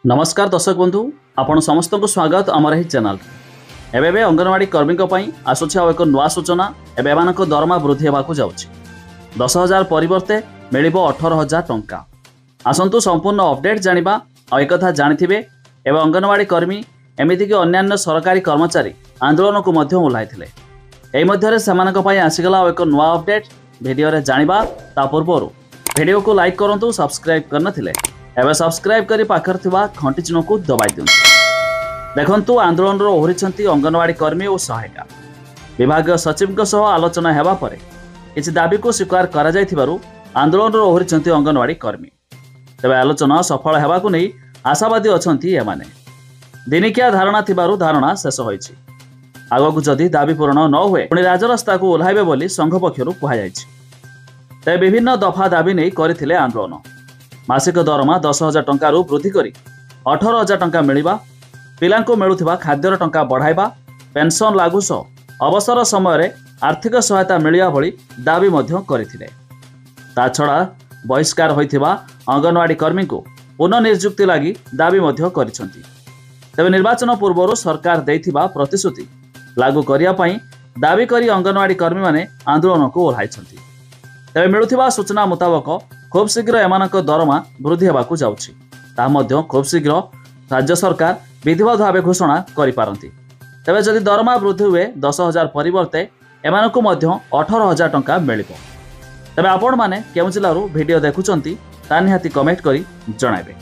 नमस्कार दर्शक बंधु आपण समस्त को स्वागत आमर ही चैनल। एबे अंगनवाड़ी कर्मी आसुच एक नुआ सूचना। एवं दरमा वृद्धि होगा जाऊँगी 10,000 परिवर्ते मिल 18,000 टंका। आसतु संपूर्ण अपडेट जाना एक कथा जानी एवं अंगनवाड़ी कर्मी एमतीक अन्य सरकारी कर्मचारी आंदोलन को ओह्लैथिले। यही आसीगला एक नुआ अपडेट भिडियो जाना। ता पूर्व भिडियो को लाइक करूँ, सब्सक्राइब करनथिले एवं सब्सक्राइब करी पाखर थिबा घंटी चिन्ह को दबाई दियंतु। देखंतु आंदोलन ओह्रिछंती अंगनवाड़ी कर्मी और सहायिका। विभाग सचिव सह आलोचना हेबा परे किछि दाबी को स्वीकार करा जायथिबारु आंदोलन ओह्रिछंती अंगनवाड़ी कर्मी। तेबे आलोचना सफल हेबाकु नै आशावादी अछंती एमाने। दिनिकिया धारणा थिबारु धारणा शेष होईछि। आगकु जदि दाबी पूरण न हुए पुणी राजरास्ता को ओह्लाइबे बोली संघ पक्षरु कुहा जायछि। तेबे विभिन्न दफा दाबी नै करथिले आंदोलन। मासिक दरमा 10,000 टंका वृद्धि करी 18,000 टंका मिलवा, पिलांको मिलुथिबा खाद्यर टंका बढ़ाइबा, पेंशन लागू सह अवसर समय आर्थिक सहायता मिलिया भली दाबी मध्य करथिले। ता छड़ा बहिष्कार होइथिबा अंगनवाड़ी कर्मी को पुनर्नियुक्ति लागि दाबी मध्य करिसंती। तबे निर्वाचन पूर्व सरकार देइथिबा प्रतिश्रुति लागू करिया पई दाबी करी अंगनवाड़ी कर्मी माने आंदोलन को ओह्लाइछंती। तबे मिलुथिबा सूचना मुताबक खूब शीघ्र एमानक दरमा वृद्धि होगाकू जाउछि। ता मध्य खूब शीघ्र राज्य सरकार विधिवत भाव घोषणा करिपारंती। तेबे जदि दरमा वृद्धि हुए 10,000 परिवर्ते एमानकू मध्य 18,000 टंका मिलिबो। तेबे आपण माने केउ जिल्लारू वीडियो देखुचंती ता निहाती कमेंट करी जणाइबे।